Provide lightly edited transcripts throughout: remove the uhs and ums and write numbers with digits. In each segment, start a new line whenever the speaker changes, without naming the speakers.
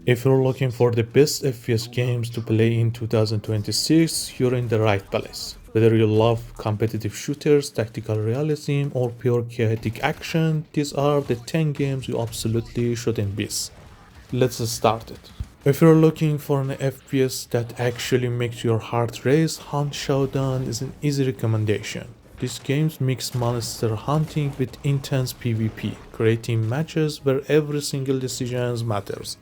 If you're looking for the best FPS games to play in 2026, you're in the right place. Whether you love competitive shooters, tactical realism, or pure chaotic action, these are the 10 games you absolutely shouldn't miss. Let's start it. If you're looking for an FPS that actually makes your heart race, Hunt Showdown is an easy recommendation. These games mix monster hunting with intense PvP, creating matches where every single decision matters.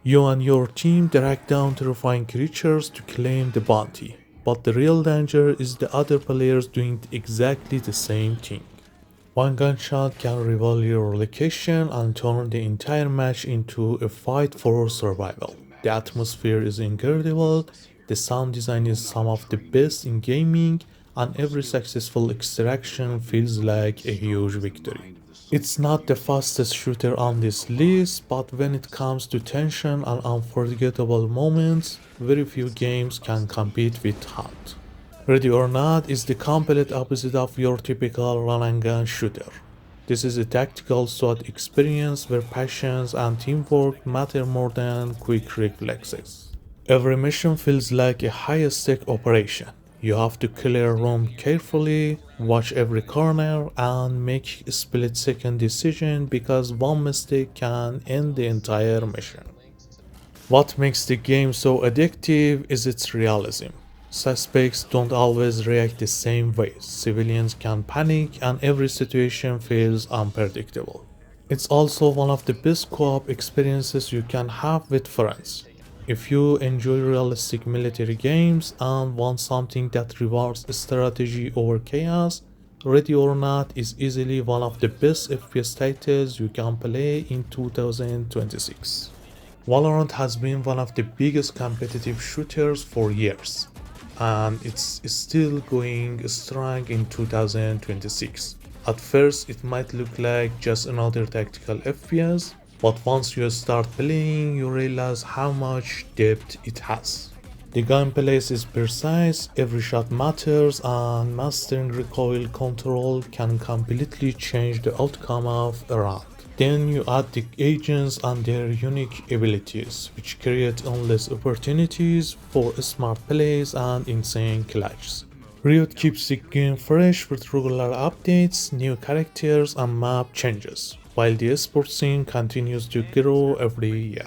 You and your team track down terrifying creatures to claim the bounty, but the real danger is the other players doing exactly the same thing. One gunshot can reveal your location and turn the entire match into a fight for survival. The atmosphere is incredible, the sound design is some of the best in gaming, and every successful extraction feels like a huge victory. It's not the fastest shooter on this list, but when it comes to tension and unforgettable moments, very few games can compete with Hunt. Ready or Not is the complete opposite of your typical run and gun shooter. This is a tactical SWAT experience where patience and teamwork matter more than quick reflexes. Every mission feels like a high-stake operation. You have to clear a room carefully, watch every corner, and make a split-second decision because one mistake can end the entire mission. What makes the game so addictive is its realism. Suspects don't always react the same way, civilians can panic, and every situation feels unpredictable. It's also one of the best co-op experiences you can have with friends. If you enjoy realistic military games and want something that rewards strategy over chaos, Ready or Not is easily one of the best FPS titles you can play in 2026. Valorant has been one of the biggest competitive shooters for years, and it's still going strong in 2026. At first, it might look like just another tactical FPS, but once you start playing, you realize how much depth it has. The gameplay is precise, every shot matters, and mastering recoil control can completely change the outcome of a round. Then you add the agents and their unique abilities, which create endless opportunities for smart plays and insane clutches. Riot keeps the game fresh with regular updates, new characters, and map changes, while the esports scene continues to grow every year.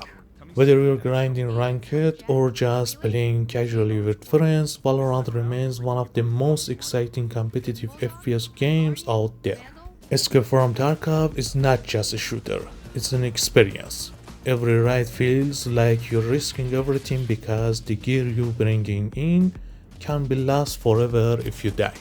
Whether you're grinding ranked or just playing casually with friends, Valorant remains one of the most exciting competitive FPS games out there. Escape from Tarkov is not just a shooter, it's an experience. Every raid feels like you're risking everything because the gear you're bringing in can be lost forever if you die.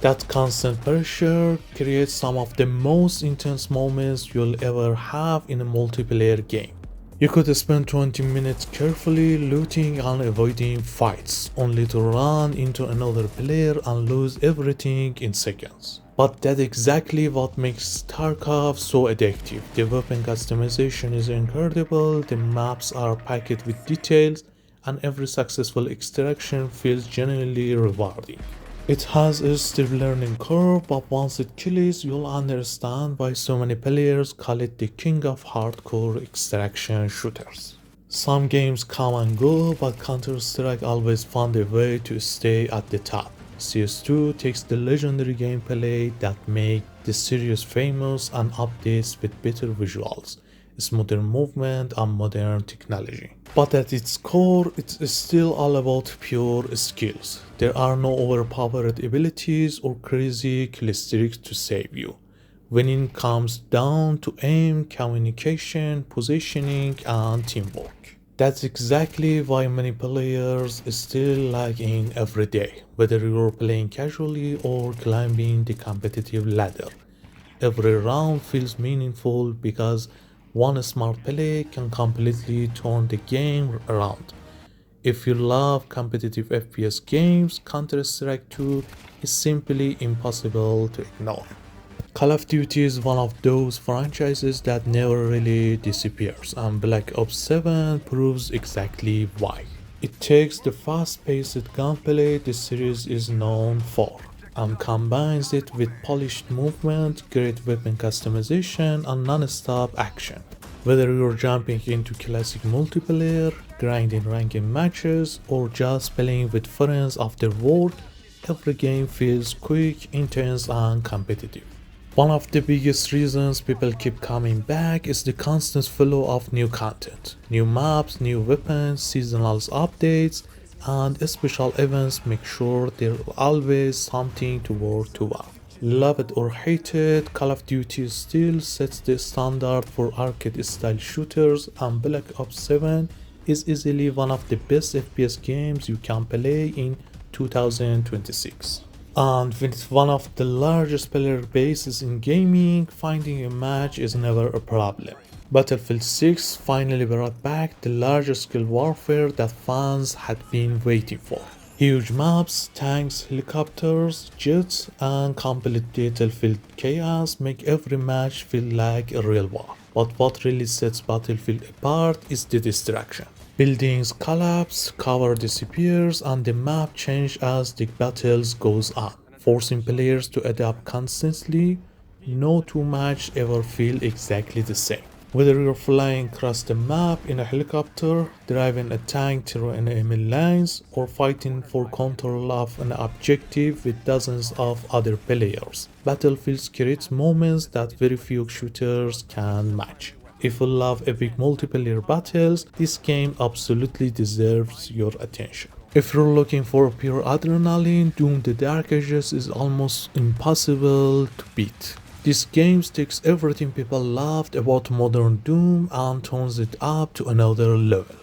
That constant pressure creates some of the most intense moments you'll ever have in a multiplayer game. You could spend 20 minutes carefully looting and avoiding fights, only to run into another player and lose everything in seconds. But that's exactly what makes Tarkov so addictive. The weapon customization is incredible, the maps are packed with details, and every successful extraction feels genuinely rewarding. It has a steep learning curve, but once it clicks, you'll understand why so many players call it the king of hardcore extraction shooters. Some games come and go, but Counter-Strike always found a way to stay at the top. CS2 takes the legendary gameplay that made the series famous and updates with better visuals, smoother movement, and modern technology. But at its core, it's still all about pure skills. There are no overpowered abilities or crazy killstreaks to save you. Winning comes down to aim, communication, positioning, and teamwork. That's exactly why many players still like in every day, whether you're playing casually or climbing the competitive ladder. Every round feels meaningful because one smart play can completely turn the game around. If you love competitive FPS games, Counter-Strike 2 is simply impossible to ignore. Call of Duty is one of those franchises that never really disappears, and Black Ops 7 proves exactly why. It takes the fast-paced gameplay the series is known for and combines it with polished movement, great weapon customization, and non-stop action. Whether you're jumping into classic multiplayer, grinding ranking matches, or just playing with friends afterward, every game feels quick, intense, and competitive. One of the biggest reasons people keep coming back is the constant flow of new content. New maps, new weapons, seasonal updates, and special events make sure there's always something to work toward. Love it or hate it, Call of Duty still sets the standard for arcade style shooters, and Black Ops 7 is easily one of the best FPS games you can play in 2026. And with one of the largest player bases in gaming, finding a match is never a problem. Battlefield 6 finally brought back the large scale warfare that fans had been waiting for. Huge maps, tanks, helicopters, jets, and complete battlefield chaos make every match feel like a real war. But what really sets Battlefield apart is the distraction. Buildings collapse, cover disappears, and the map changes as the battles goes on, forcing players to adapt constantly. No two matches ever feel exactly the same. Whether you're flying across the map in a helicopter, driving a tank through enemy lines, or fighting for control of an objective with dozens of other players, Battlefield creates moments that very few shooters can match. If you love epic multiplayer battles, this game absolutely deserves your attention. If you're looking for pure adrenaline, Doom the Dark Ages is almost impossible to beat. This game takes everything people loved about modern Doom and turns it up to another level.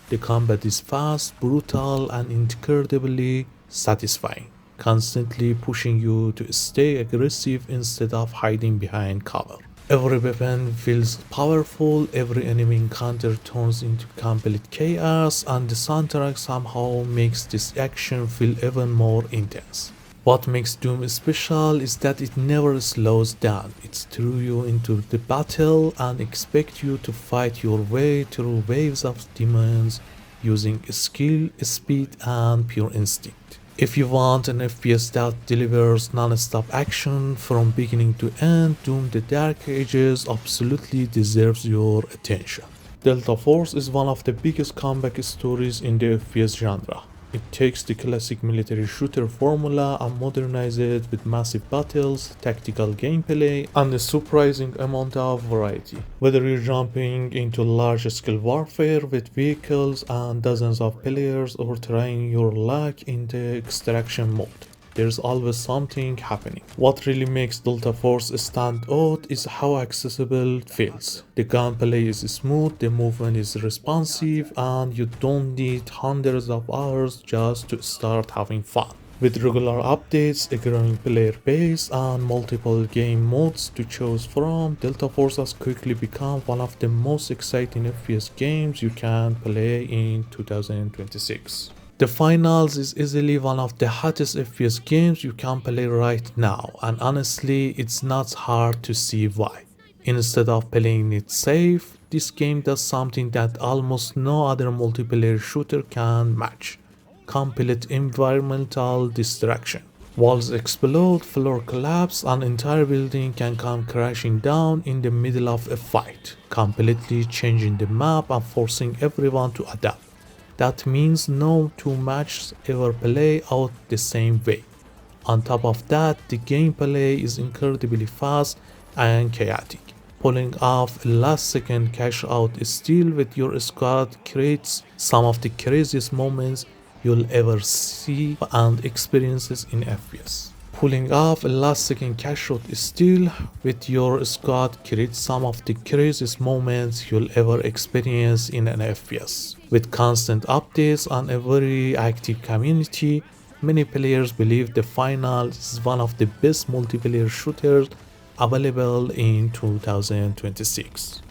The combat is fast, brutal, and incredibly satisfying, constantly pushing you to stay aggressive instead of hiding behind cover. Every weapon feels powerful, every enemy encounter turns into complete chaos, and the soundtrack somehow makes this action feel even more intense. What makes Doom special is that it never slows down. It throws you into the battle and expects you to fight your way through waves of demons using skill, speed, and pure instinct. If you want an FPS that delivers non-stop action from beginning to end, Doom the Dark Ages absolutely deserves your attention. Delta Force is one of the biggest comeback stories in the FPS genre. It takes the classic military shooter formula and modernizes it with massive battles, tactical gameplay, and a surprising amount of variety. Whether you're jumping into large-scale warfare with vehicles and dozens of players or trying your luck in the extraction mode, there's always something happening. What really makes Delta Force stand out is how accessible it feels. The gunplay is smooth, the movement is responsive, and you don't need hundreds of hours just to start having fun. With regular updates, a growing player base, and multiple game modes to choose from, Delta Force has quickly become one of the most exciting FPS games you can play in 2026. The Finals is easily one of the hottest FPS games you can play right now, and honestly, it's not hard to see why. Instead of playing it safe, this game does something that almost no other multiplayer shooter can match: complete environmental destruction. Walls explode, floor collapse, an entire building can come crashing down in the middle of a fight, completely changing the map and forcing everyone to adapt. That means no two matches ever play out the same way. On top of that, the gameplay is incredibly fast and chaotic. Pulling off a last second cash out steal with your squad creates some of the craziest moments you'll ever see and experiences in FPS. Pulling off a last second cash out steal with your squad creates some of the craziest moments you'll ever experience in an FPS. With constant updates and a very active community, many players believe the Final is one of the best multiplayer shooters available in 2026.